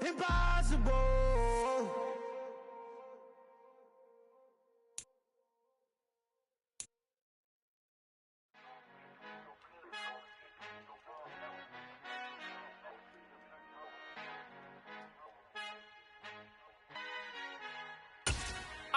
impossible.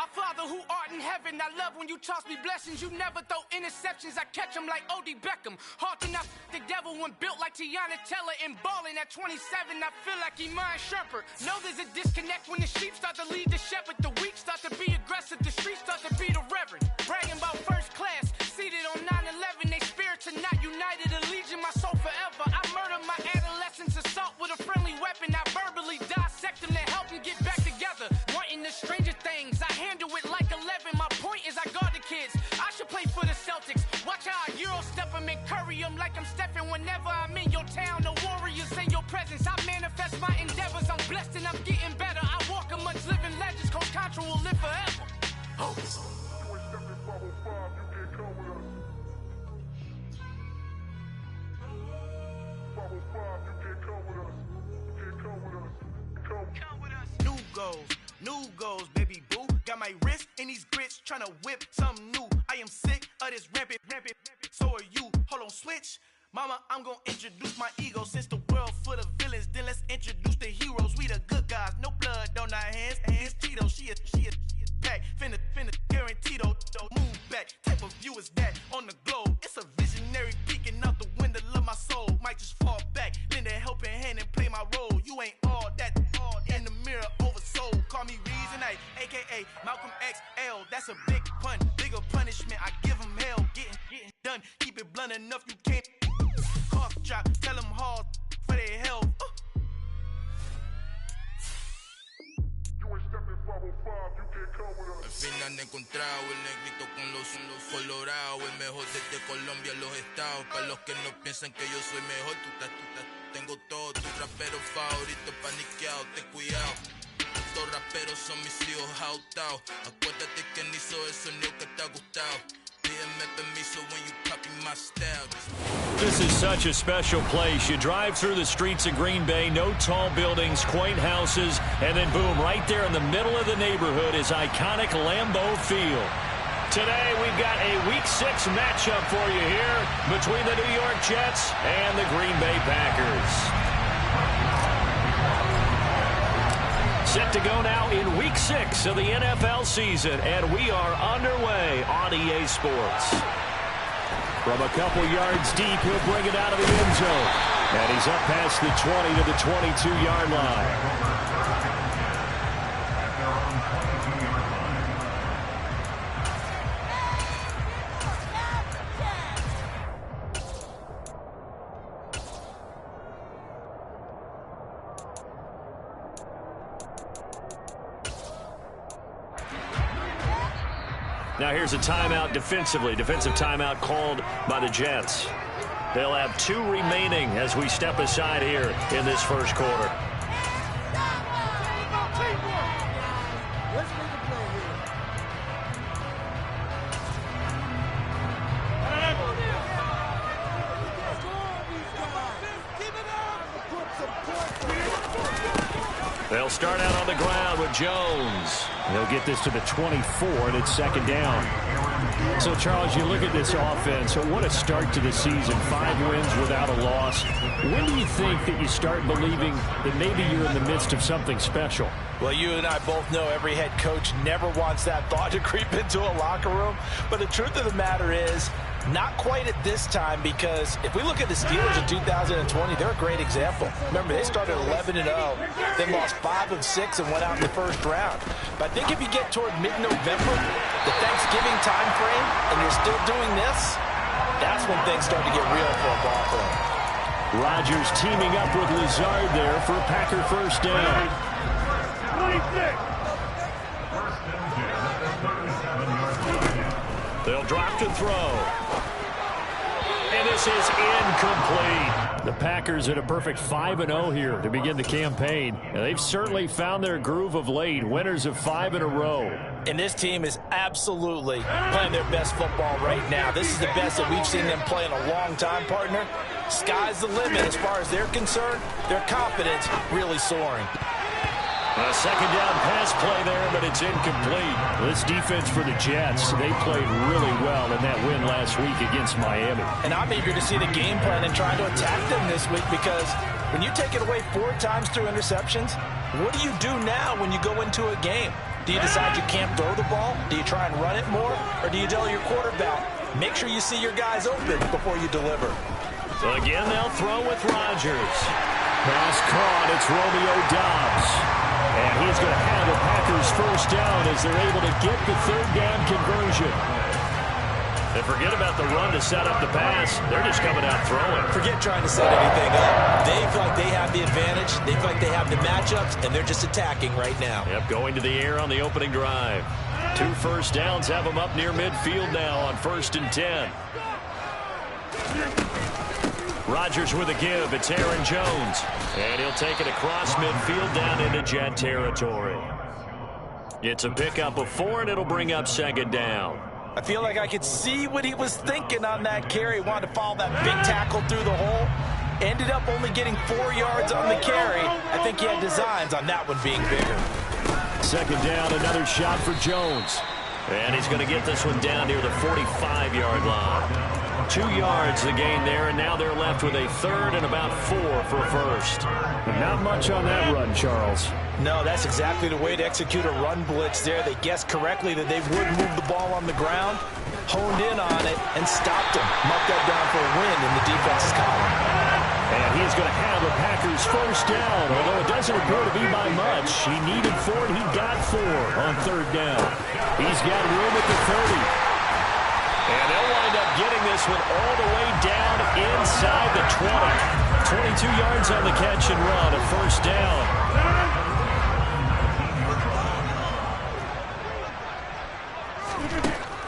Our Father who art in heaven, I love when you toss me blessings. You never throw interceptions, I catch them like O.D. Beckham. Hard to knock the devil when built like Tiana Teller and balling at 27. I feel like Iman Shumpert. Know there's a disconnect when the sheep start to lead the shepherd. The weak start to be aggressive, the streets start to be the reverend. Bragging about first class, seated on 9/11. They spirits are not united, allegiance my soul forever. I murder my adolescence, assault with a friendly weapon. I verbally dissect them to help them get back together. Wanting the stranger things, I handle it like 11. My point is I guard the kids. I should play for the Celtics. Watch how I Euro step them and curry them like I'm Stephen. Whenever I'm in your town, the Warriors in your presence. I manifest my endeavors. I'm blessed and I'm getting better. I walk amongst living legends. Coach Contra will live forever. Oh. New goals, baby boo. Got my wrist in these grits, tryna whip something new. I am sick of this rampant. So are you. Hold on, switch. Mama, I'm gonna introduce my ego. Since the world full of villains, then let's introduce the heroes. We the good guys, no blood on our hands. Hands Tito, she a pack. Finna guaranteed, move back. Type of view is that on the globe? It's a visionary peeking out the window of my soul. Might just fall back, lend a helping hand and play my role. You ain't all that in the mirror oversold. Call me Reason A, aka Malcolm XL. That's a big pun, bigger punishment. I give him hell, getting done. Keep it blunt enough, you can't. Cough drop, tell them hard for their health. Al fin han encontrado el negrito con los colorados, el mejor desde Colombia, los estados. Para los que no piensan que yo soy mejor, tengo todo, tu rapero favorito paniqueado, ten cuidado. Estos raperos son mis hijos jautados. Acuérdate que ni hizo el sonido que te ha gustado. Pídeme permiso when you copy my style. This is such a special place. You drive through the streets of Green Bay, no tall buildings, quaint houses, and then boom, right there in the middle of the neighborhood is iconic Lambeau Field. Today, we've got a Week 6 matchup for you here between the New York Jets and the Green Bay Packers. Set to go now in Week 6 of the NFL season, and we are underway on EA Sports. From a couple yards deep, he'll bring it out of the end zone. And he's up past the 20 to the 22-yard line. Now here's a timeout defensively. Defensive timeout called by the Jets. They'll have 2 remaining as we step aside here in this first quarter. They'll start out on the ground with Jones. He'll get this to the 24, and it's second down. So, Charles, you look at this offense, what a start to the season. 5 wins without a loss. When do you think that you start believing that maybe you're in the midst of something special? Well, you and I both know every head coach never wants that thought to creep into a locker room. But the truth of the matter is, not quite at this time, because if we look at the Steelers in 2020, they're a great example. Remember, they started 11-0, then lost 5 of 6 and went out in the first round. But I think if you get toward mid-November, the Thanksgiving time frame, and you're still doing this, that's when things start to get real for a ball club. Rodgers teaming up with Lazard there for a Packer first down. 26. They'll drop to throw. and this is incomplete. The Packers at a perfect 5-0 here to begin the campaign. Now, they've certainly found their groove of late, winners of 5 in a row. And this team is absolutely playing their best football right now. This is the best that we've seen them play in a long time, partner. Sky's the limit as far as they're concerned. Their confidence really soaring. A second down pass play there, but it's incomplete. This defense for the Jets, they played really well in that win last week against Miami. And I'm eager to see the game plan and trying to attack them this week, because when you take it away 4 times through interceptions, what do you do now when you go into a game? Do you decide you can't throw the ball? Do you try and run it more? Or do you tell your quarterback, make sure you see your guys open before you deliver? So again, they'll throw with Rodgers. Pass caught. It's Romeo Doubs. And he's going to have the Packers first down as they're able to get the third down conversion. And forget about the run to set up the pass. They're just coming out throwing. Forget trying to set anything up. They feel like they have the advantage. They feel like they have the matchups, and they're just attacking right now. Yep, going to the air on the opening drive. 2 first downs have them up near midfield now on 1st and 10. Rodgers with a give. It's Aaron Jones. And he'll take it across midfield down into Jet territory. It's a pickup of 4, and it'll bring up 2nd down. I feel like I could see what he was thinking on that carry. He wanted to follow that big tackle through the hole. Ended up only getting 4 yards on the carry. I think he had designs on that one being bigger. 2nd down, another shot for Jones. And he's going to get this one down near the 45-yard line. 2 yards the gain there, and now they're left with a 3rd and about 4 for a first. Not much on that run, Charles. No, that's exactly the way to execute a run blitz there. They guessed correctly that they would move the ball on the ground, honed in on it, and stopped him. Marked that down for a win in the defense's column. And he's going to have the Packers first down, although it doesn't appear to be by much. He needed 4, and he got 4 on 3rd down. He's got room at the 30. And they'll wind up getting this one all the way down inside the 20. 22 yards on the catch and run, a first down.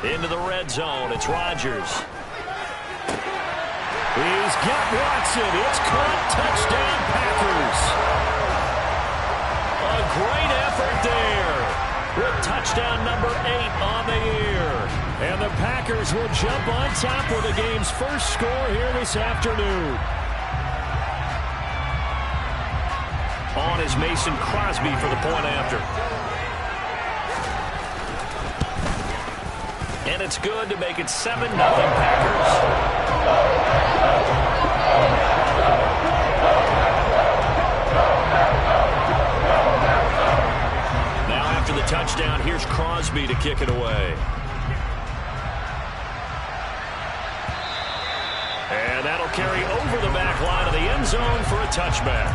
Into the red zone, it's Rodgers. He's got Watson. It's caught. Touchdown, Packers. A great effort there with touchdown number 8 on the year. And the Packers will jump on top with the game's first score here this afternoon. On is Mason Crosby for the point after. And it's good to make it 7-0 Packers. Now after the touchdown, here's Crosby to kick it away. And that'll carry over the back line of the end zone for a touchback.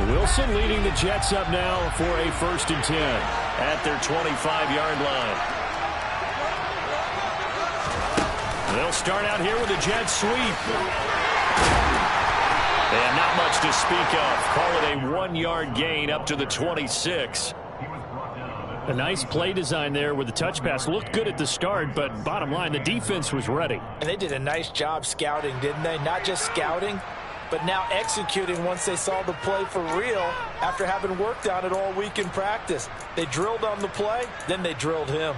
Wilson leading the Jets up now for a 1st and 10 at their 25-yard line. They'll start out here with a jet sweep. And not much to speak of. Call it a 1-yard gain up to the 26. A nice play design there with the touch pass. Looked good at the start, but bottom line, the defense was ready. And they did a nice job scouting, didn't they? Not just scouting, but now executing once they saw the play for real after having worked on it all week in practice. They drilled on the play, then they drilled him.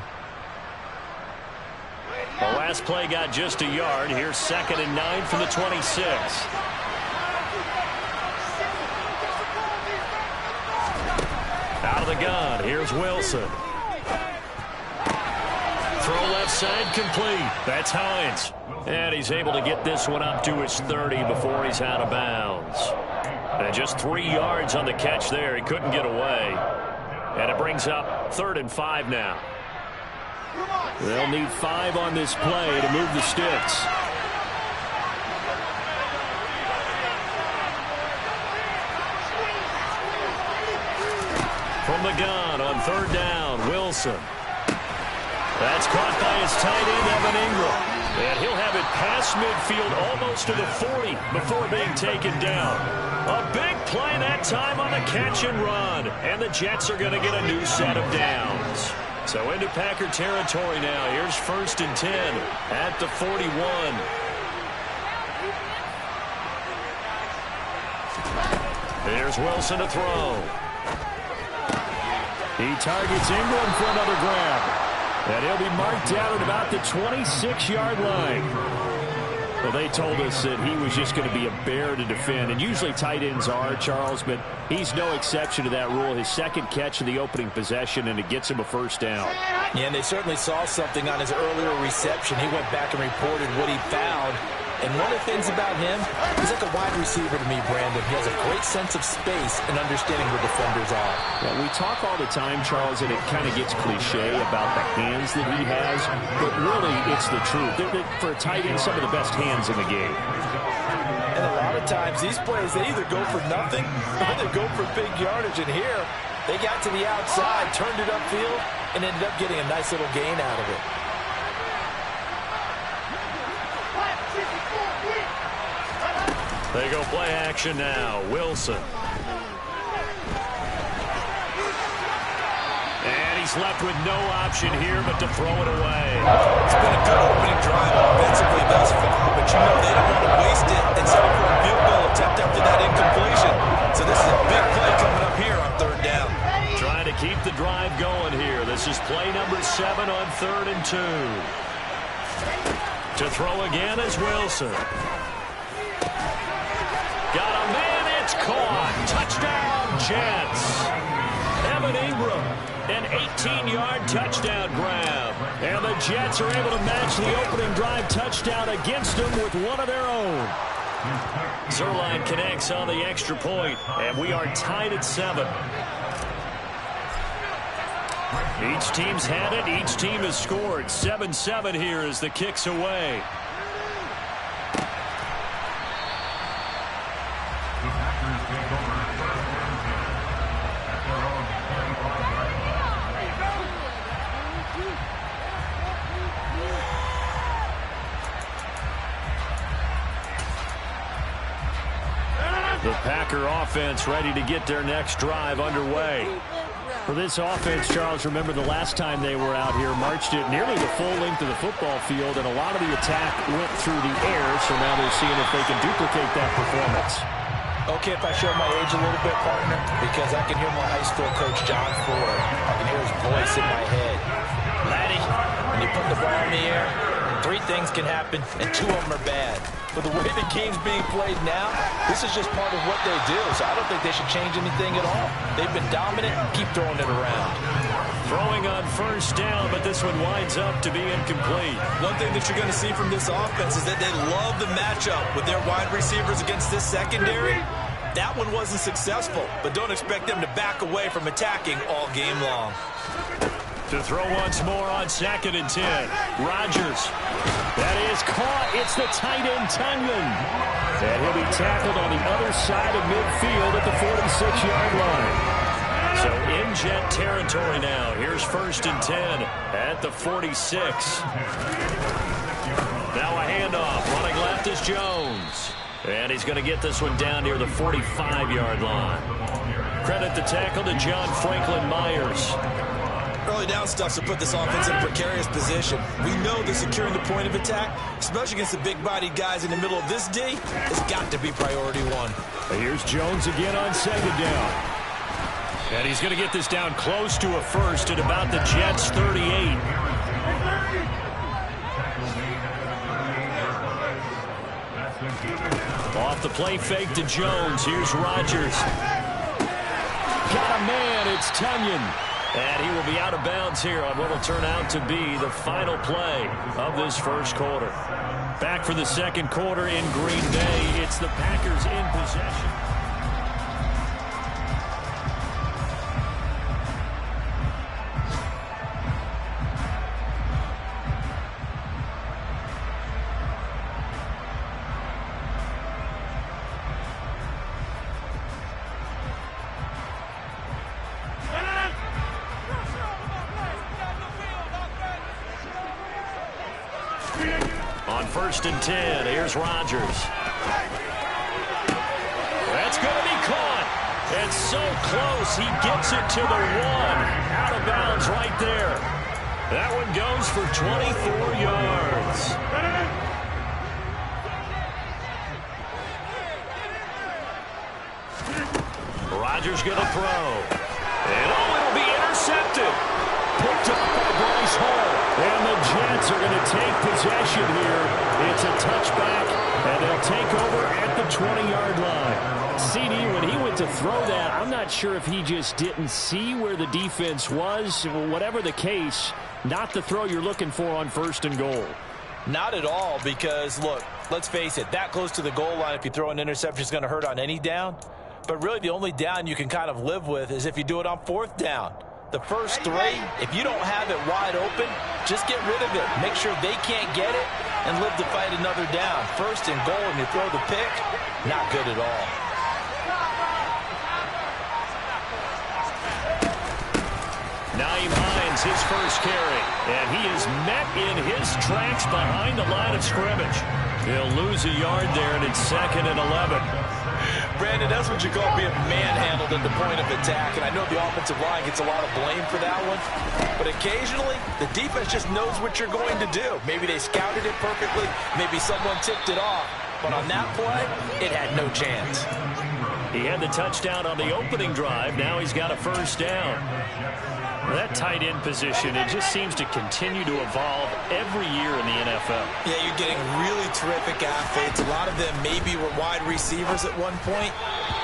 The last play got just a yard. Here's 2nd and 9 from the 26. Out of the gun, here's Wilson. Throw left side complete. That's Hines. And he's able to get this one up to his 30 before he's out of bounds. And just 3 yards on the catch there. He couldn't get away. And it brings up 3rd and 5 now. They'll need 5 on this play to move the sticks. From the gun on 3rd down, Wilson. That's caught by his tight end, Evan Ingram. And he'll have it past midfield almost to the 40 before being taken down. A big play that time on the catch and run. And the Jets are going to get a new set of downs. So into Packer territory now. Here's 1st and 10 at the 41. There's Wilson to throw. He targets Ingram for another grab. And he'll be marked down at about the 26-yard line. Well, they told us that he was just going to be a bear to defend. And usually tight ends are, Charles, but he's no exception to that rule. His second catch of the opening possession, and it gets him a first down. Yeah, and they certainly saw something on his earlier reception. He went back and reported what he found. And one of the things about him, he's like a wide receiver to me, Brandon. He has a great sense of space and understanding where defenders are. Yeah, we talk all the time, Charles, and it kind of gets cliche about the hands that he has, but really it's the truth. For a tight end, some of the best hands in the game. And a lot of times, these plays, they either go for nothing or they go for big yardage. And here, they got to the outside, turned it upfield, and ended up getting a nice little gain out of it. They go play action now. Wilson. And he's left with no option here but to throw it away. It's been a good opening drive offensively thus far, but you know they don't want to waste it and settle for a field goal attempt after that incompletion. So this is a big play coming up here on 3rd down. Trying to keep the drive going here. This is play number 7 on 3rd and 2. To throw again is Wilson. Got a man, it's caught. Touchdown, Jets. Evan Ingram, an 18-yard touchdown grab. And the Jets are able to match the opening drive touchdown against them with one of their own. Zuerlein connects on the extra point, and we are tied at 7. Each team's had it. Each team has scored. 7-7 here as the kick's away. The Packer offense ready to get their next drive underway. For this offense, Charles, remember the last time they were out here, marched it nearly the full length of the football field, and a lot of the attack went through the air, so now they're seeing if they can duplicate that performance. Okay, if I show my age a little bit, partner, because I can hear my high school coach, John Ford. I can hear his voice in my head. Laddie, when you put the ball in the air, 3 things can happen, and 2 of them are bad. But the way the game's being played now, this is just part of what they do, so I don't think they should change anything at all. They've been dominant. Keep throwing it around. Throwing on 1st down, but this one winds up to be incomplete. One thing that you're going to see from this offense is that they love the matchup with their wide receivers against this secondary. That one wasn't successful, but don't expect them to back away from attacking all game long. To throw once more on 2nd and 10. Rodgers. That is caught. It's the tight end, Tunyon. And he'll be tackled on the other side of midfield at the 46-yard line. So in Jet territory now. Here's 1st and 10 at the 46. Now a handoff. Running left is Jones. And he's going to get this one down near the 45-yard line. Credit the tackle to John Franklin Myers. Early down stuff to put this offense in a precarious position. We know that securing the point of attack, especially against the big-bodied guys in the middle of this D, has got to be priority 1. Here's Jones again on 2nd down. And he's going to get this down close to a first at about the Jets' 38. Off the play fake to Jones. Here's Rodgers. Got a man. It's Tunyon. And he will be out of bounds here on what will turn out to be the final play of this 1st quarter. Back for the 2nd quarter in Green Bay. It's the Packers in possession. 1st and 10. Here's Rodgers. That's going to be caught. It's so close. He gets it to the 1. Out of bounds right there. That one goes for 24 yards. Rodgers going to throw. And it'll be intercepted. Picked up by Bryce Hall. And the Jets are going to take possession here. It's a touchback, and they'll take over at the 20-yard line. CD, when he went to throw that, I'm not sure if he just didn't see where the defense was. Whatever the case, not the throw you're looking for on 1st and goal. Not at all, because, look, let's face it, that close to the goal line, if you throw an interception, is going to hurt on any down. But really, the only down you can kind of live with is if you do it on 4th down. The first 3, if you don't have it wide open, just get rid of it. Make sure they can't get it and live to fight another down. 1st and goal, and you throw the pick, not good at all. Nyheim Hines, his first carry, and he is met in his tracks behind the line of scrimmage. He'll lose a yard there, and it's 2nd and 11. Brandon, that's what you call being manhandled at the point of attack, and I know the offensive line gets a lot of blame for that one, but occasionally the defense just knows what you're going to do. Maybe they scouted it perfectly, maybe someone tipped it off, but on that play, it had no chance. He had the touchdown on the opening drive. Now he's got a 1st down. That tight end position, it just seems to continue to evolve every year in the NFL. Yeah, you're getting really terrific athletes. A lot of them maybe were wide receivers at one point.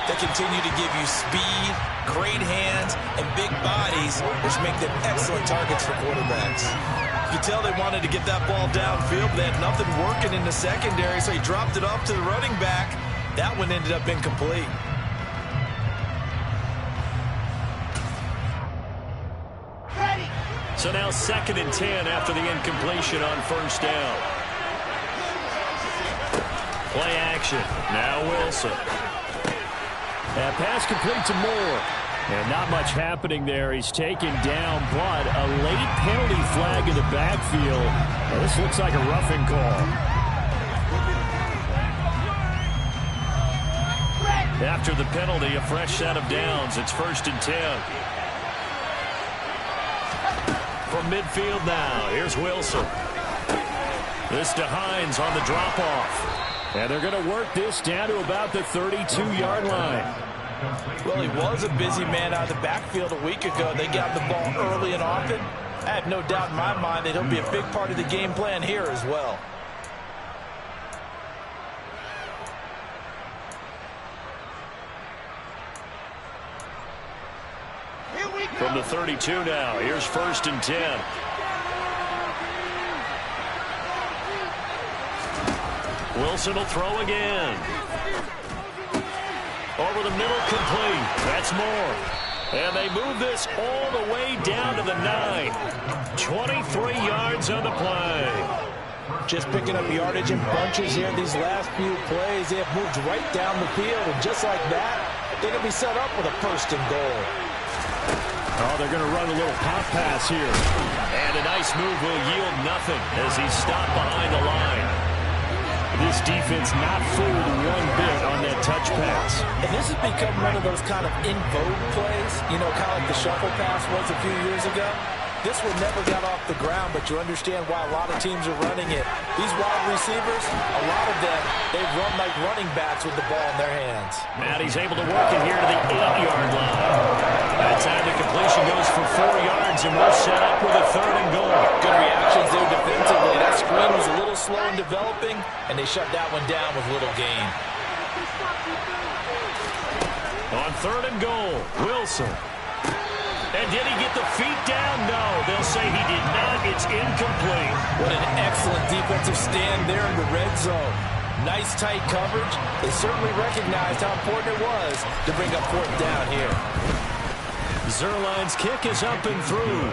They continue to give you speed, great hands, and big bodies, which make them excellent targets for quarterbacks. You can tell they wanted to get that ball downfield. They had nothing working in the secondary, so he dropped it off to the running back. That one ended up incomplete. So now 2nd and 10 after the incompletion on 1st down. Play action. Now Wilson. That pass complete to Moore. And not much happening there. He's taken down, but a late penalty flag in the backfield. Well, this looks like a roughing call. After the penalty, a fresh set of downs. It's 1st and 10. From midfield now, here's Wilson. This to Hines on the drop-off. And they're going to work this down to about the 32-yard line. Well, he was a busy man out of the backfield a week ago. They got the ball early and often. I have no doubt in my mind that he'll be a big part of the game plan here as well. From the 32 now, here's 1st and 10. Wilson will throw again. Over the middle, complete. That's Moore. And they move this all the way down to the 9. 23 yards on the play. Just picking up yardage in bunches here these last few plays. They have moved right down the field, and just like that, they're going to be set up with a 1st and goal. Oh, they're going to run a little pop pass here. And a nice move will yield nothing as he's stopped behind the line. This defense not fooled one bit on that touch pass. And this has become one of those kind of in vogue plays, you know, kind of like the shuffle pass was a few years ago. This one never got off the ground, but you understand why a lot of teams are running it. These wide receivers, a lot of them, they run like running backs with the ball in their hands. Now he's able to work it here to the 8-yard line. That time the completion goes for 4 yards, and we're set up with a 3rd and goal. Good reactions there defensively. That screen was a little slow in developing, and they shut that one down with little gain. On 3rd and goal, Wilson. And did he get the feet down? No, they'll say he did not. It's incomplete. What an excellent defensive stand there in the red zone. Nice tight coverage. They certainly recognized how important it was to bring up 4th down here. Zuerlein's kick is up and through.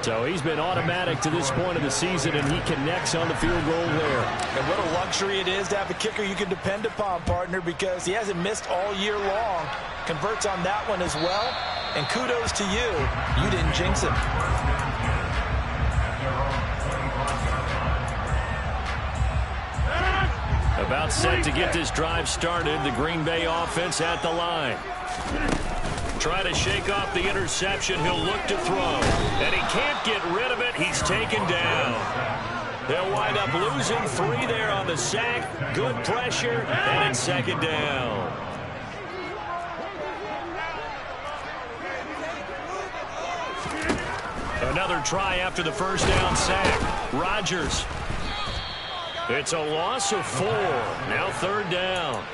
So he's been automatic to this point of the season, and he connects on the field goal there. And what a luxury it is to have a kicker you can depend upon, partner, because he hasn't missed all year long. Converts on that one as well. And kudos to you. You didn't jinx him. About set to get this drive started. The Green Bay offense at the line. Try to shake off the interception. He'll look to throw. And he can't get rid of it. He's taken down. They'll wind up losing 3 there on the sack. Good pressure. And it's second down. Another try after the first down sack. Rodgers. It's a loss of 4. Now third down.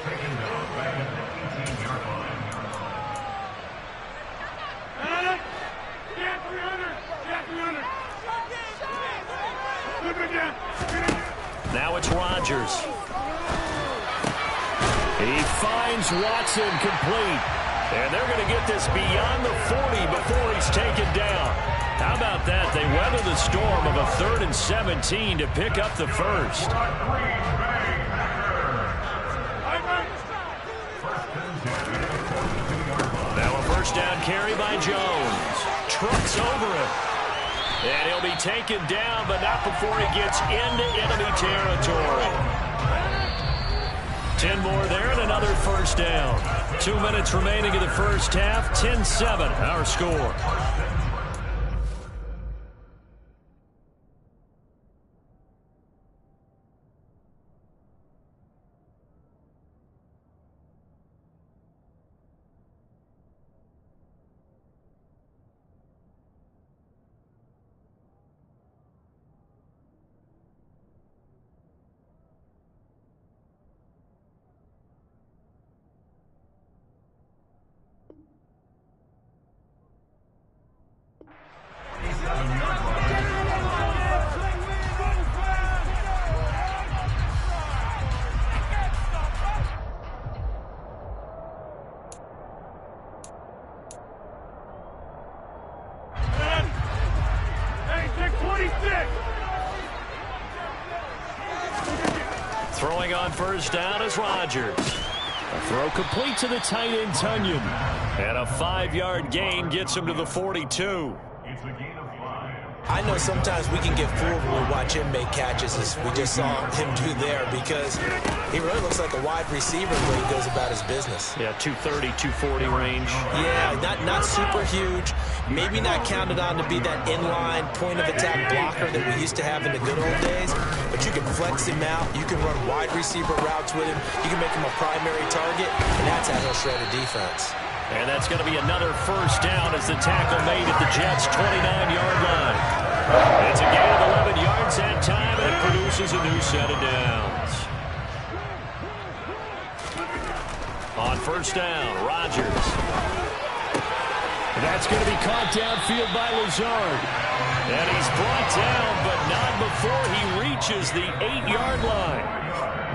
Now it's Rodgers. He finds Watson complete. And they're going to get this beyond the 40 before he's taken down. How about that? They weather the storm of a 3rd and 17 to pick up the first. Now a first down carry by Jones. Trucks over him. And he'll be taken down, but not before he gets into enemy territory. 10 more there and another first down. 2 minutes remaining in the first half. 10-7 our score. Throwing on first down is Rodgers. A throw complete to the tight end, Tunyon. And a 5-yard gain gets him to the 42. I know sometimes we can get fooled when we watch him make catches, as we just saw him do there, because he really looks like a wide receiver when he goes about his business. Yeah, 230, 240 range. Yeah, not super huge. Maybe not counted on to be that inline point-of-attack blocker that we used to have in the good old days, but you can flex him out. You can run wide receiver routes with him. You can make him a primary target, and that's how he'll shred a defense. And that's going to be another first down as the tackle made at the Jets' 29-yard line. It's a gain of 11 yards that time, and it produces a new set of downs. On first down, Rodgers. That's going to be caught downfield by Lazard. And he's brought down, but not before he reaches the 8-yard line.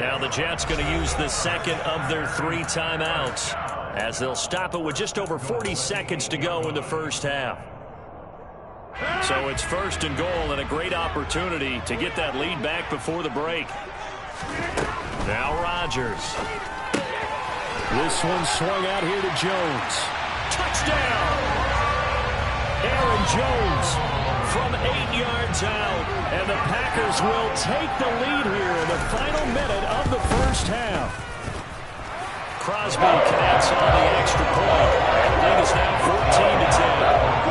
Now the Jets going to use the second of their 3 timeouts, as they'll stop it with just over 40 seconds to go in the first half. So it's first and goal, and a great opportunity to get that lead back before the break. Now Rodgers. This one swung out here to Jones. Touchdown! Aaron Jones from 8 yards out, and the Packers will take the lead here in the final minute of the first half. Crosby connects on the extra point. The lead is now 14-10.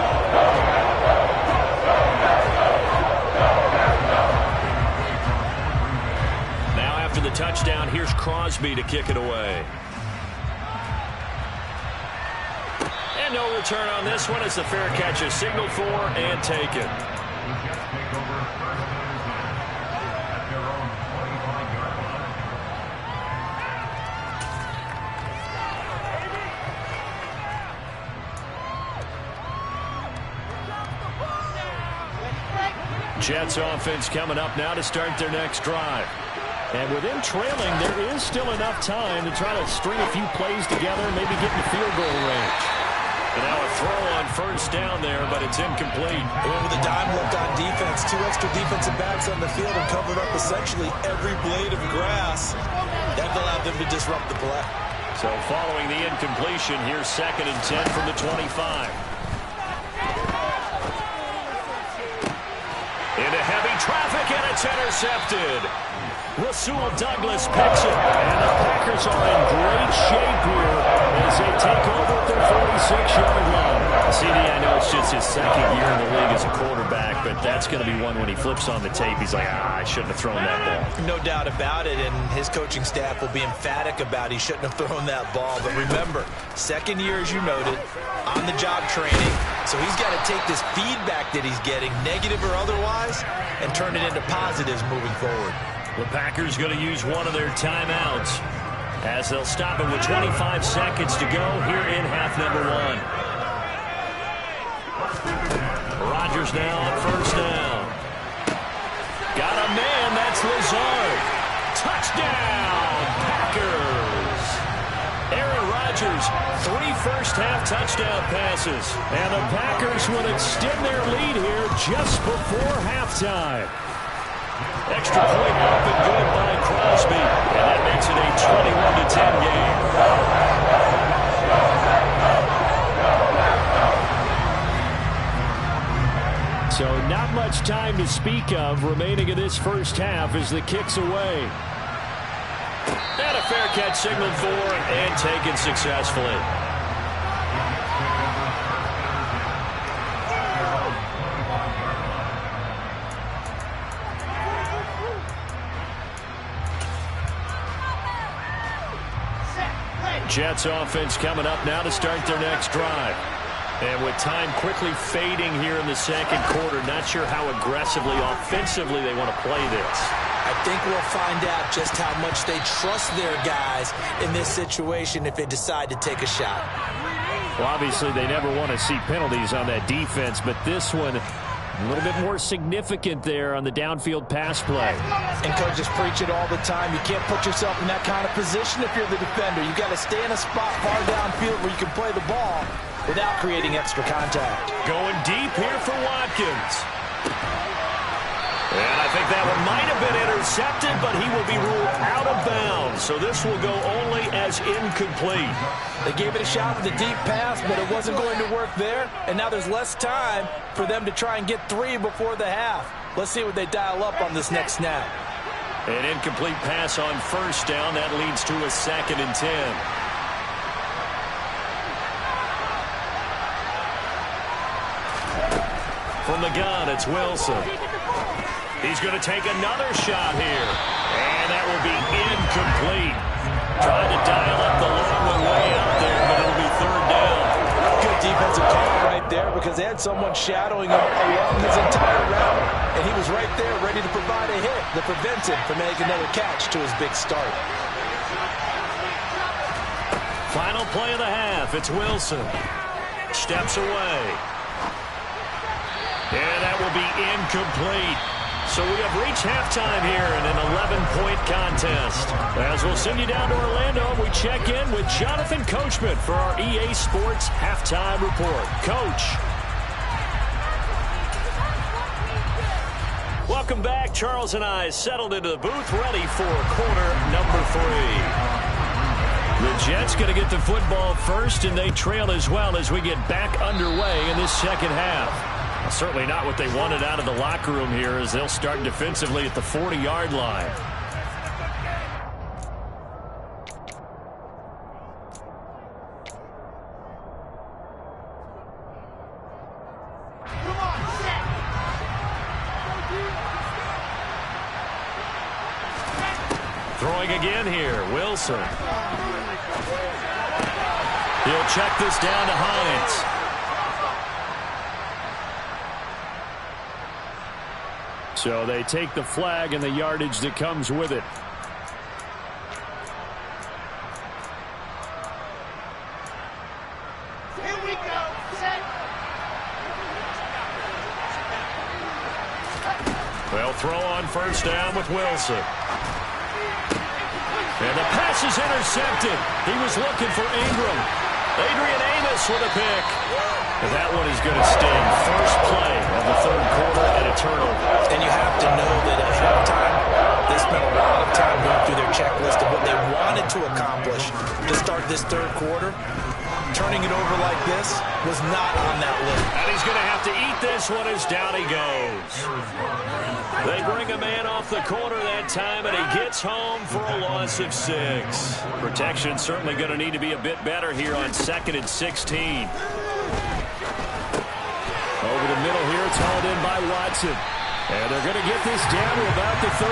Now after the touchdown, here's Crosby to kick it away. And no return on this one as the fair catch is signaled for and taken. Jets offense coming up now to start their next drive. And with them trailing, there is still enough time to try to string a few plays together and maybe get in the field goal range. And now a throw on first down there, but it's incomplete. And with a dime left on defense, 2 extra defensive backs on the field and covered up essentially every blade of grass. That allowed them to disrupt the play. So following the incompletion, here's 2nd and 10 from the 25. Into heavy traffic, and it's intercepted. Rasul Douglas picks it. And the Packers are in great shape here as they take over at their 46-yard line. CD, I know it's just his second year in the league as a quarterback, but that's going to be one when he flips on the tape, he's like, I shouldn't have thrown that ball. No doubt about it, and his coaching staff will be emphatic about he shouldn't have thrown that ball. But remember, second year, as you noted, on-the-job training, so he's got to take this feedback that he's getting, negative or otherwise, and turn it into positives moving forward. The Packers going to use one of their timeouts as they'll stop it with 25 seconds to go here in half number one. Rodgers now on first down. Got a man, that's Lazard. Touchdown, Packers. Aaron Rodgers, 3 first-half touchdown passes. And the Packers would extend their lead here just before halftime. Extra point up and good by Crosby. And that makes it a 21-10 game. So not much time to speak of remaining in this first half as the kick's away. And a fair catch signaled for and taken successfully. Jets offense coming up now to start their next drive. And with time quickly fading here in the second quarter, not sure how aggressively, offensively they want to play this. I think we'll find out just how much they trust their guys in this situation if they decide to take a shot. Well, obviously they never want to see penalties on that defense, but this one a little bit more significant there on the downfield pass play. And coaches preach it all the time. You can't put yourself in that kind of position if you're the defender. You've got to stay in a spot far downfield where you can play the ball without creating extra contact. Going deep here for Watkins. And I think that one might have been intercepted, but he will be ruled out of bounds. So this will go only as incomplete. They gave it a shot with a deep pass, but it wasn't going to work there. And now there's less time for them to try and get 3 before the half. Let's see what they dial up on this next snap. An incomplete pass on first down. That leads to a 2nd and 10. From the gun, it's Wilson. He's going to take another shot here. And that will be incomplete. Trying to dial up the long one way out there, but it'll be 3rd down. Good defensive call right there because they had someone shadowing him along his entire route. And he was right there ready to provide a hit that prevents him from making another catch to his big start. Final play of the half. It's Wilson. Steps away. And that will be incomplete. So we have reached halftime here in an 11-point contest. As we'll send you down to Orlando, we check in with Jonathan Coachman for our EA Sports Halftime Report. Coach. Welcome back. Charles and I settled into the booth, ready for quarter number 3. The Jets going to get the football first, and they trail as well as we get back underway in this second half. Certainly not what they wanted out of the locker room here as they'll start defensively at the 40-yard line. Throwing again here, Wilson. He'll check this down to Hines. So they take the flag and the yardage that comes with it. Here we go. Set. They'll throw on first down with Wilson. And the pass is intercepted. He was looking for Ingram. Adrian Amos with a pick. And that one is going to sting. First play of the 3rd quarter and a turnover. And you have to know that at halftime, they spent a lot of time going through their checklist of what they wanted to accomplish to start this third quarter. Turning it over like this was not on that list. And he's going to have to eat this one as down he goes. They bring a man off the corner that time, and he gets home for a loss of 6. Protection certainly going to need to be a bit better here on 2nd and 16. Over the middle here, it's hauled in by Watson. And they're going to get this down to about the 37.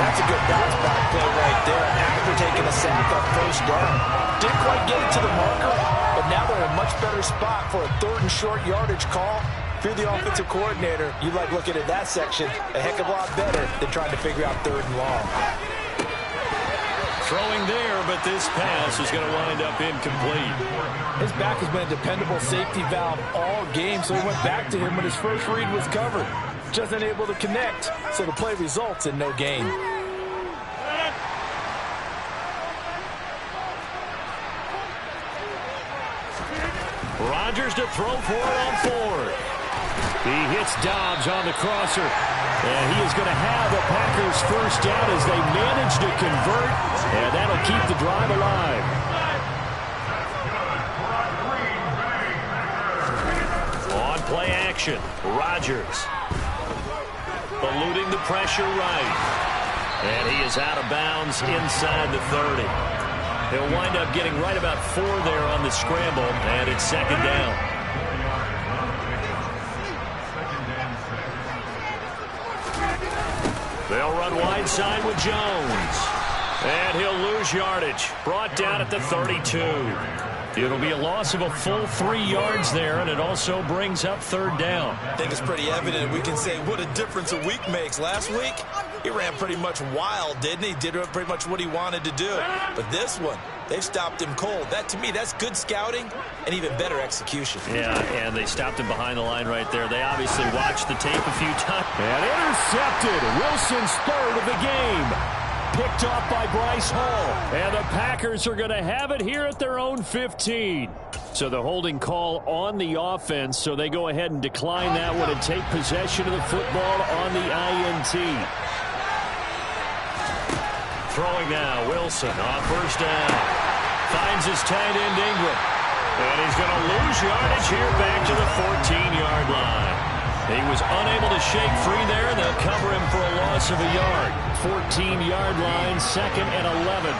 That's a good bounce back play right there after taking a sack on first down. Didn't quite get it to the marker, but now they're in a much better spot for a 3rd and short yardage call. If you're the offensive coordinator, you like looking at that section a heck of a lot better than trying to figure out 3rd and long. Throwing there, but this pass is going to wind up incomplete. His back has been a dependable safety valve all game, so he went back to him when his first read was covered. Just unable to connect, so the play results in no gain. Rodgers to throw for it on 4th. He hits Dobbs on the crosser. And he is going to have the Packers first down as they manage to convert. And that'll keep the drive alive. On play action, Rodgers. Eluding the pressure right. And he is out of bounds inside the 30. He'll wind up getting right about 4 there on the scramble. And it's 2nd down. They'll run wide side with Jones. And he'll lose yardage. Brought down at the 32. It'll be a loss of a full 3 yards there, and it also brings up 3rd down. I think it's pretty evident. We can say what a difference a week makes. Last week, he ran pretty much wild, didn't he? Did pretty much what he wanted to do. But this one, they've stopped him cold. That, to me, that's good scouting and even better execution. Yeah, and they stopped him behind the line right there. They obviously watched the tape a few times. And intercepted. Wilson's 3rd of the game. Picked off by Bryce Hall. And the Packers are going to have it here at their own 15. So the holding call on the offense, so they go ahead and decline that one and take possession of the football on the INT. Throwing now, Wilson on first down. Finds his tight end Ingram. And he's going to lose yardage here back to the 14-yard line. He was unable to shake free there, and they'll cover him for a loss of a yard. 14-yard line, 2nd and 11.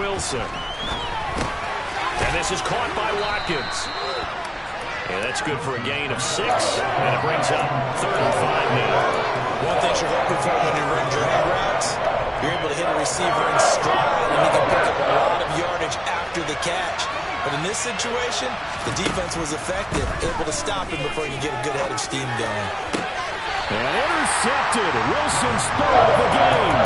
Wilson. And this is caught by Watkins. And that's good for a gain of 6, and it brings up 3rd and 5 now. One thing you're looking for when you run drag routes, you're able to hit a receiver in stride, and he can pick up a lot of yardage after the catch. But in this situation, the defense was effective, able to stop him before he could get a good head of steam going. And intercepted. Wilson's 3rd of the game.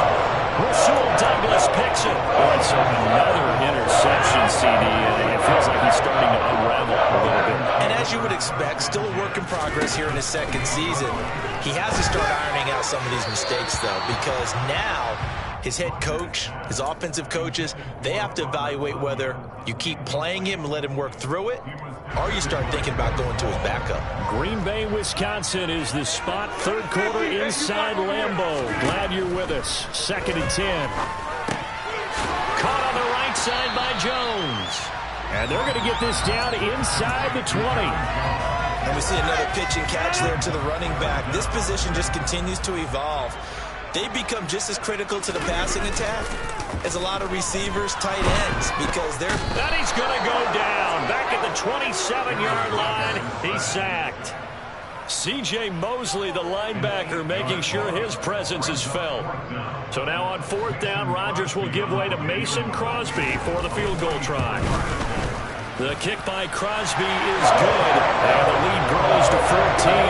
Rasul Douglas picks it. Oh, it's another interception, CD. It feels like he's starting to unravel a little bit. And as you would expect, still a work in progress here in his 2nd season. He has to start ironing out some of these mistakes, though, because now his head coach, his offensive coaches, they have to evaluate whether you keep playing him and let him work through it, or you start thinking about going to his backup. Green Bay, Wisconsin is the spot. 3rd quarter inside Lambeau. Glad you're with us. 2nd and 10. Caught on the right side by Jones. And they're going to get this down inside the 20. And we see another pitch and catch there to the running back. This position just continues to evolve. They become just as critical to the passing attack as a lot of receivers, tight ends, because they're... Then he's going to go down. Back at the 27-yard line, he's sacked. C.J. Mosley, the linebacker, making sure his presence is felt. So now on 4th down, Rodgers will give way to Mason Crosby for the field goal try. The kick by Crosby is good, and the lead grows to 14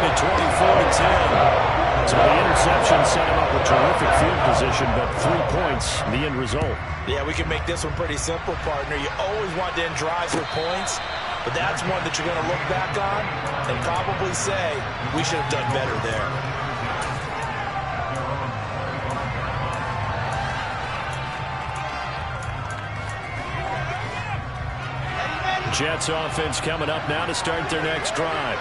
at 24-10. So the interception set him up with terrific field position, but 3 points, the end result. Yeah, we can make this one pretty simple, partner. You always want to end drives with points, but that's one that you're going to look back on and probably say, we should have done better there. Jets offense coming up now to start their next drive.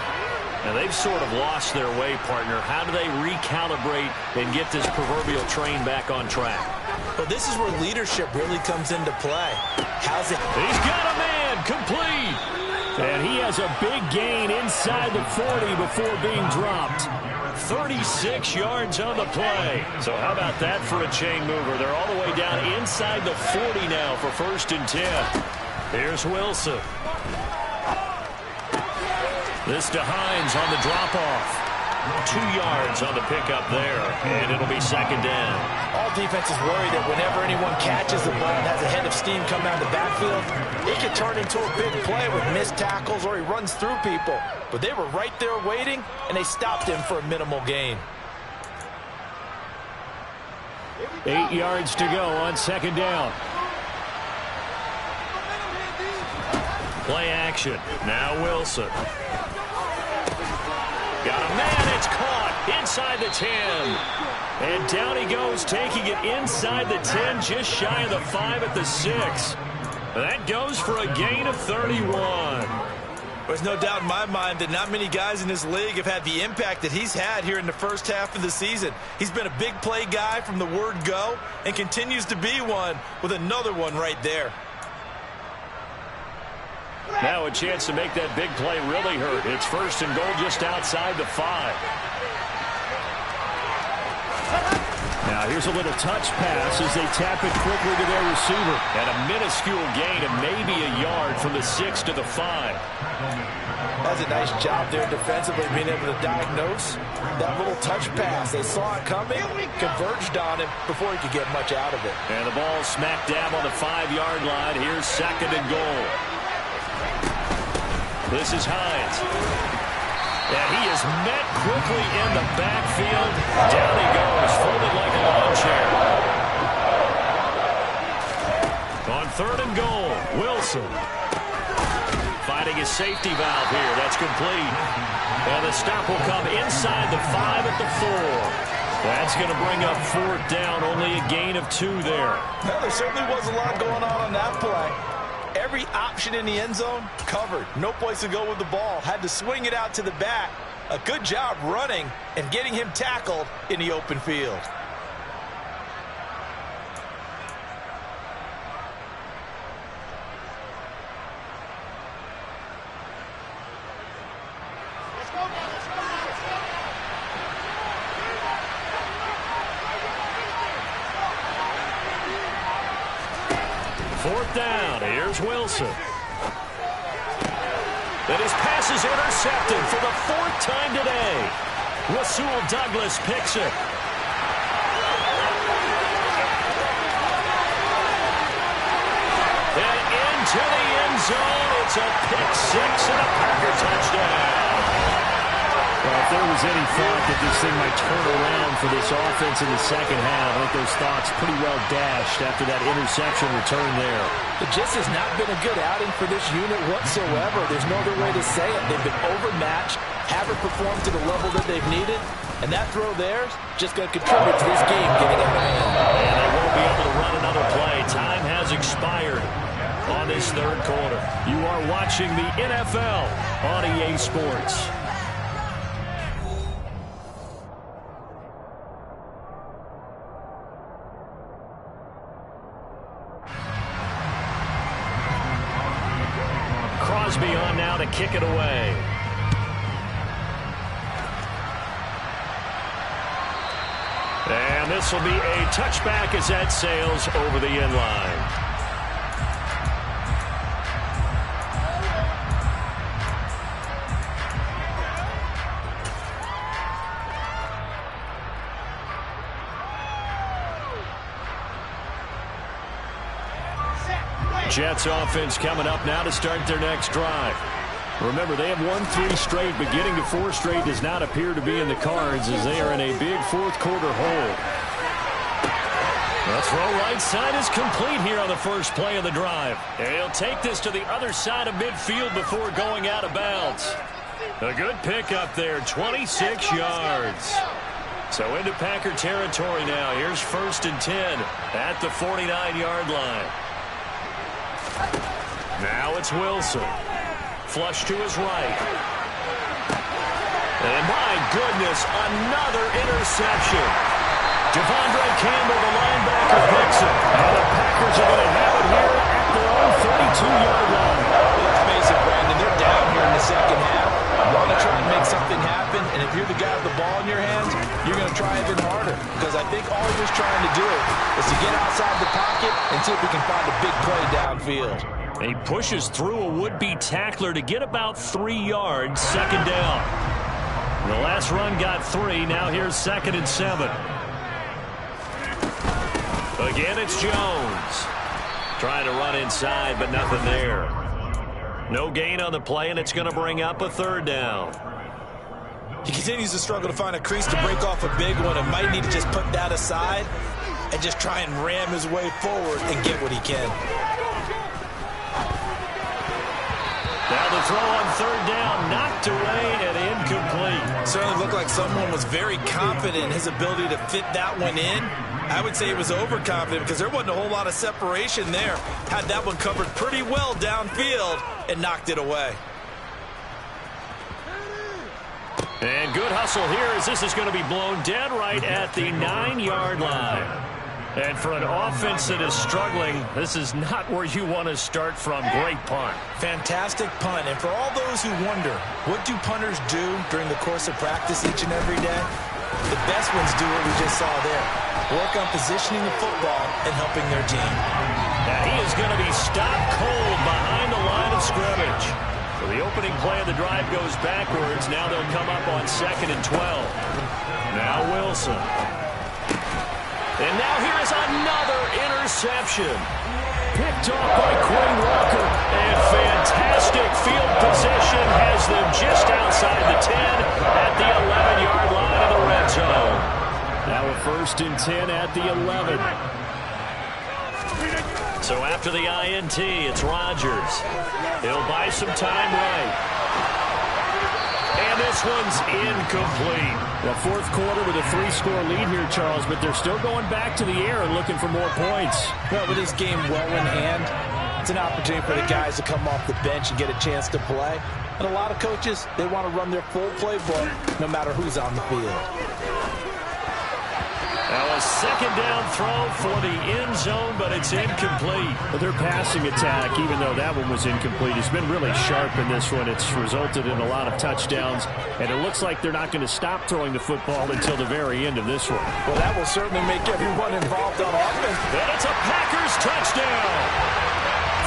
And they've sort of lost their way, partner. How do they recalibrate and get this proverbial train back on track? Well, this is where leadership really comes into play. How's it? He's got a man, complete. And he has a big gain inside the 40 before being dropped. 36 yards on the play. So how about that for a chain mover? They're all the way down inside the 40 now for 1st and 10. Here's Wilson. This to Hines on the drop-off. 2 yards on the pickup there, and it'll be 2nd down. All defenses worry that whenever anyone catches the ball and has a head of steam come out of the backfield, it can turn into a big play with missed tackles or he runs through people. But they were right there waiting, and they stopped him for a minimal gain. 8 yards to go on 2nd down. Play action. Now Wilson. Got a man, it's caught inside the 10. And down he goes, taking it inside the 10, just shy of the 5 at the 6. That goes for a gain of 31. There's no doubt in my mind that not many guys in this league have had the impact that he's had here in the first half of the season. He's been a big play guy from the word go and continues to be one with another one right there. Now a chance to make that big play really hurt. It's 1st and goal just outside the 5. Now here's a little touch pass as they tap it quickly to their receiver. And a minuscule gain of maybe a yard from the 6 to the 5. That's a nice job there defensively, being able to diagnose that little touch pass. They saw it coming, converged on him before he could get much out of it. And the ball smack dab on the 5-yard line. Here's 2nd and goal. This is Hines. And he is met quickly in the backfield. Down he goes, folded like a lawn chair. On 3rd and goal, Wilson. Finding his safety valve here. That's complete. And the stop will come inside the 5 at the 4. That's going to bring up 4th down. Only a gain of 2 there. Well, there certainly was a lot going on that play. Every option in the end zone covered. No place to go with the ball. Had to swing it out to the back. A good job running and getting him tackled in the open field. Let's go now, let's go now, let's go. 4th down. Here's Wilson. And his pass is intercepted for the 4th time today. Rasul Douglas picks it. And into the end zone. It's a pick 6 and a Packer touchdown. Well, if there was any thought that this thing might turn around for this offense in the 2nd half, I think those thoughts pretty well dashed after that interception return there. It just has not been a good outing for this unit whatsoever. There's no other way to say it. They've been overmatched, haven't performed to the level that they've needed, and that throw there is just going to contribute to this game getting out of hand. And they won't be able to run another play. Time has expired on this 3rd quarter. You are watching the NFL on EA Sports. Crosby on now to kick it away. And this will be a touchback as that sails over the end line. Jets offense coming up now to start their next drive. Remember, they have won 3 straight, but getting to 4 straight does not appear to be in the cards as they are in a big 4th quarter hole. The throw right side is complete here on the first play of the drive. And he'll take this to the other side of midfield before going out of bounds. A good pickup there, 26 yards. So into Packer territory now. Here's 1st and 10 at the 49-yard line. Now it's Wilson. Flush to his right. And my goodness, another interception. Devondre Campbell, the linebacker, picks it. And the Packers are going to have it here at their own 32-yard line. Let's face it, Brandon, they're down here in the second half. You want to try and make something happen, and if you're the guy with the ball in your hands, you're going to try even harder. Because I think all you're trying to do is to get outside the pocket and see if we can find a big play downfield. He pushes through a would-be tackler to get about 3 yards, second down. The last run got 3. Now here's 2nd and 7. Again, it's Jones. Trying to run inside, but nothing there. No gain on the play, and it's going to bring up a 3rd down. He continues to struggle to find a crease to break off a big one, and might need to just put that aside and just try and ram his way forward and get what he can. Now the throw on 3rd down, knocked away and incomplete. Certainly looked like someone was very confident in his ability to fit that one in. I would say he was overconfident because there wasn't a whole lot of separation there. Had that one covered pretty well downfield and knocked it away. And good hustle here as this is going to be blown dead right at the 9-yard line. And for an offense that is struggling, this is not where you want to start from. Great punt. Fantastic punt. And for all those who wonder, what do punters do during the course of practice each and every day? The best ones do what we just saw there. Work on positioning the football and helping their team. And he is going to be stopped cold behind the line of scrimmage. So the opening play of the drive goes backwards. Now they'll come up on 2nd and 12. Now Wilson. And now here is another interception. Picked off by Quay Walker. And fantastic field position has them just outside the 10 at the 11-yard line of the red zone. Now a 1st and 10 at the 11. So after the INT, it's Rodgers. He'll buy some time right. And this one's incomplete. The 4th quarter with a 3-score lead here, Charles, but they're still going back to the air and looking for more points. Well, with this game well in hand, it's an opportunity for the guys to come off the bench and get a chance to play. And a lot of coaches, they want to run their full playbook no matter who's on the field. Now a 2nd down throw for the end zone, but it's incomplete. But their passing attack, even though that one was incomplete, has been really sharp in this one. It's resulted in a lot of touchdowns, and it looks like they're not going to stop throwing the football until the very end of this one. Well, that will certainly make everyone involved on offense. And it's a Packers touchdown.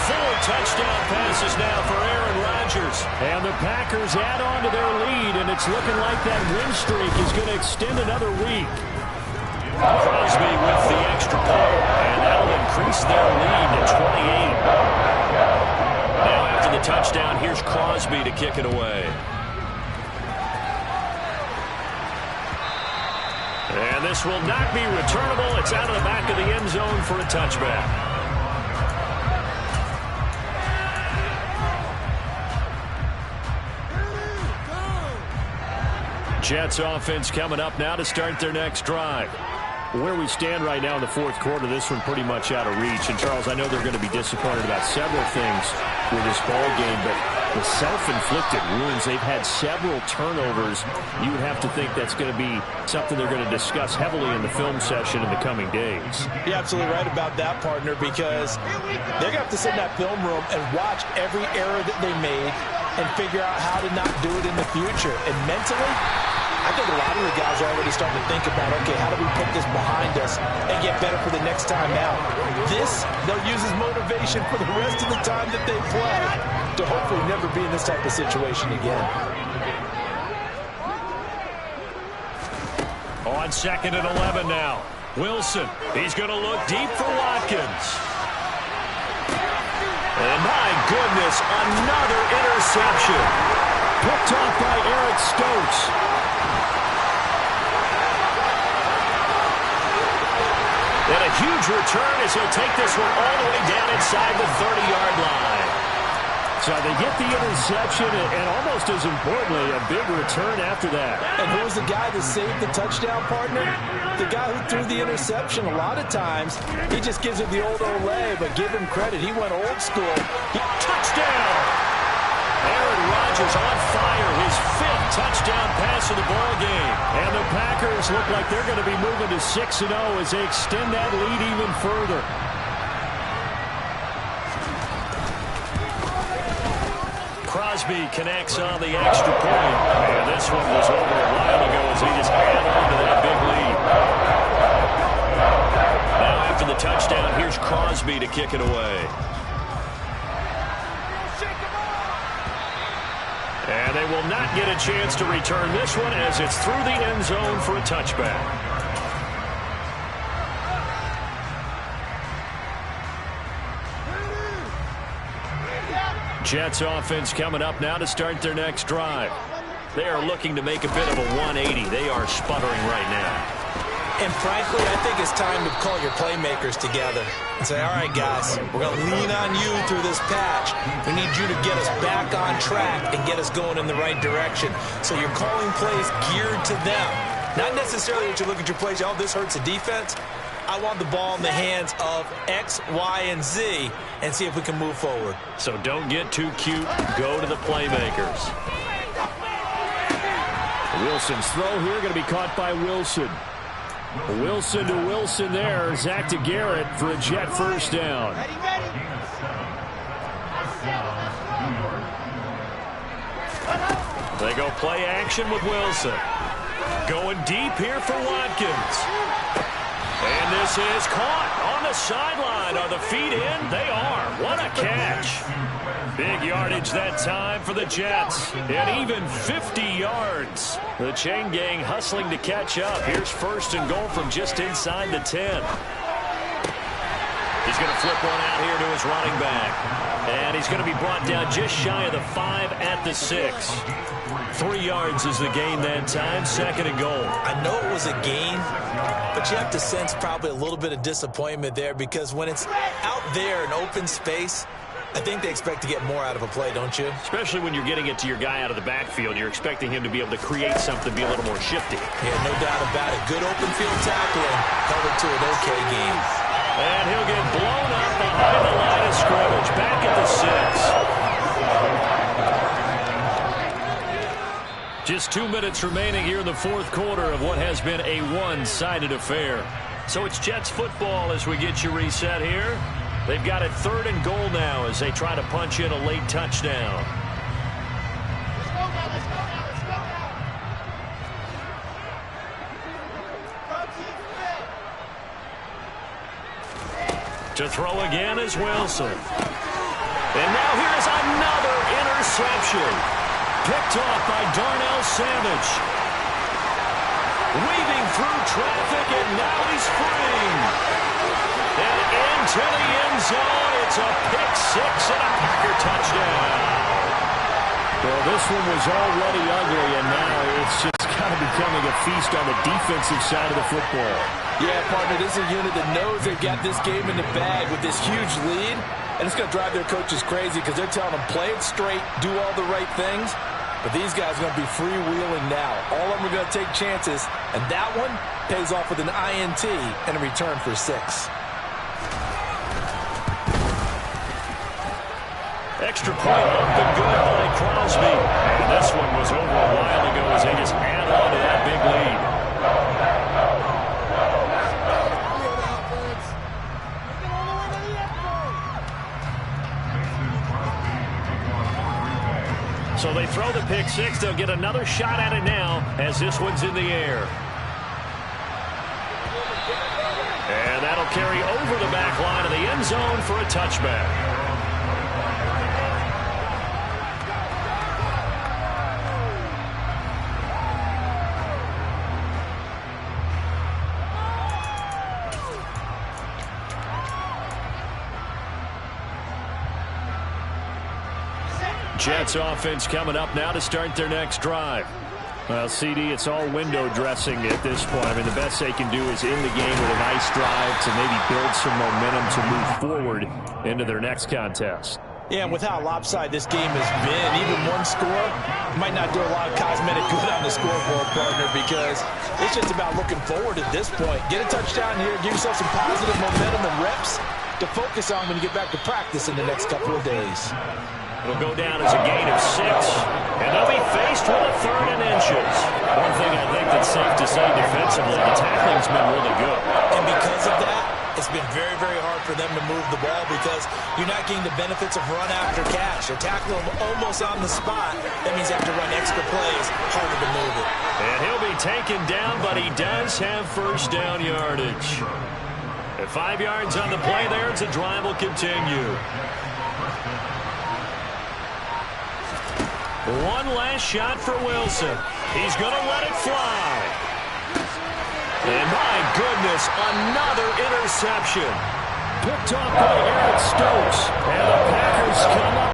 4 touchdown passes now for Aaron Rodgers. And the Packers add on to their lead, and it's looking like that win streak is going to extend another week. Crosby with the extra point, and that'll increase their lead to 28. Now after the touchdown, here's Crosby to kick it away. And this will not be returnable. It's out of the back of the end zone for a touchback. Jets offense coming up now to start their next drive. Where we stand right now in the 4th quarter, this one pretty much out of reach. And, Charles, I know they're going to be disappointed about several things with this ball game, but the self-inflicted wounds, they've had several turnovers. You would have to think that's going to be something they're going to discuss heavily in the film session in the coming days. You're absolutely right about that, partner, because they're going to have to sit in that film room and watch every error that they made and figure out how to not do it in the future. And mentally, I think a lot of the guys are already starting to think about, okay, how do we put this behind us and get better for the next time out? This, they'll use as motivation for the rest of the time that they play to hopefully never be in this type of situation again. On 2nd and 11 now. Wilson, he's going to look deep for Watkins. And my goodness, another interception. Picked off by Eric Stokes. And a huge return as he'll take this one all the way down inside the 30-yard line. So they get the interception, and almost as importantly, a big return after that. And who was the guy that saved the touchdown, partner? The guy who threw the interception. A lot of times, he just gives it the old Olay, but give him credit. He went old school. Touchdown! Aaron Rodgers on fire, his 5th touchdown pass of the ball game. And the Packers look like they're going to be moving to 6-0 as they extend that lead even further. Crosby connects on the extra point. And this one was over a while ago as he just held on to that big lead. Now after the touchdown, here's Crosby to kick it away. And they will not get a chance to return this one as it's through the end zone for a touchback. Jets offense coming up now to start their next drive. They are looking to make a bit of a 180. They are sputtering right now. And frankly, I think it's time to call your playmakers together and say, all right, guys, we're going to lean on you through this patch. We need you to get us back on track and get us going in the right direction. So you're calling plays geared to them. Not necessarily that you look at your plays, oh, this hurts the defense. I want the ball in the hands of X, Y, and Z and see if we can move forward. So don't get too cute. Go to the playmakers. Wilson's throw here going to be caught by Wilson. Wilson to Wilson there. Zach to Garrett for a Jet first down. They go play action with Wilson. Going deep here for Watkins. And this is caught on the sideline. Are the feet in? They are. What a catch. Big yardage that time for the Jets. And even 50 yards. The chain gang hustling to catch up. Here's first and goal from just inside the 10. He's going to flip one out here to his running back. And he's going to be brought down just shy of the 5 at the 6. 3 yards is the gain that time. Second and goal. I know it was a gain, but you have to sense probably a little bit of disappointment there because when it's out there in open space, I think they expect to get more out of a play, don't you? Especially when you're getting it to your guy out of the backfield. You're expecting him to be able to create something, be a little more shifty. Yeah, no doubt about it. Good open field tackling. Held it to an okay game. And he'll get blown up behind the line of scrimmage. Back at the 6. Just 2 minutes remaining here in the fourth quarter of what has been a one-sided affair. So it's Jets football as we get you reset here. They've got it 3rd and goal now as they try to punch in a late touchdown. Let's go now, let's go now, let's go now. To throw again is Wilson. And now here's another interception. Picked off by Darnell Savage. Weaving through traffic, and now he's free. And into the end zone, it's a pick 6 and a Packer touchdown. Well, this one was already ugly, and now it's just kind of becoming a feast on the defensive side of the football. Yeah, partner, this is a unit that knows they've got this game in the bag with this huge lead, and it's going to drive their coaches crazy because they're telling them play it straight, do all the right things. But these guys are going to be freewheeling now. All of them are going to take chances, and that one pays off with an INT and a return for 6. Extra point up and good by Crosby. And this one was over a while ago as they just add on to that big lead. So they throw the pick 6. They'll get another shot at it now as this one's in the air. And that'll carry over the back line of the end zone for a touchback. Jets offense coming up now to start their next drive. Well, CD, it's all window dressing at this point. I mean, the best they can do is in the game with a nice drive to maybe build some momentum to move forward into their next contest. Yeah, and with how lopsided this game has been, even one score might not do a lot of cosmetic good on the scoreboard, partner, because it's just about looking forward at this point. Get a touchdown here, give yourself some positive momentum and reps to focus on when you get back to practice in the next couple of days. It'll go down as a gain of 6, and they'll be faced with a 3rd and inches. One thing I think that's safe to say defensively, the tackling's been really good. And because of that, it's been very, very hard for them to move the ball because you're not getting the benefits of run after catch. You're tackling them almost on the spot. That means you have to run extra plays, harder to move it. And he'll be taken down, but he does have first down yardage. At 5 yards on the play there, the drive will continue. One last shot for Wilson. He's going to let it fly. And my goodness, another interception. Picked off by Eric Stokes.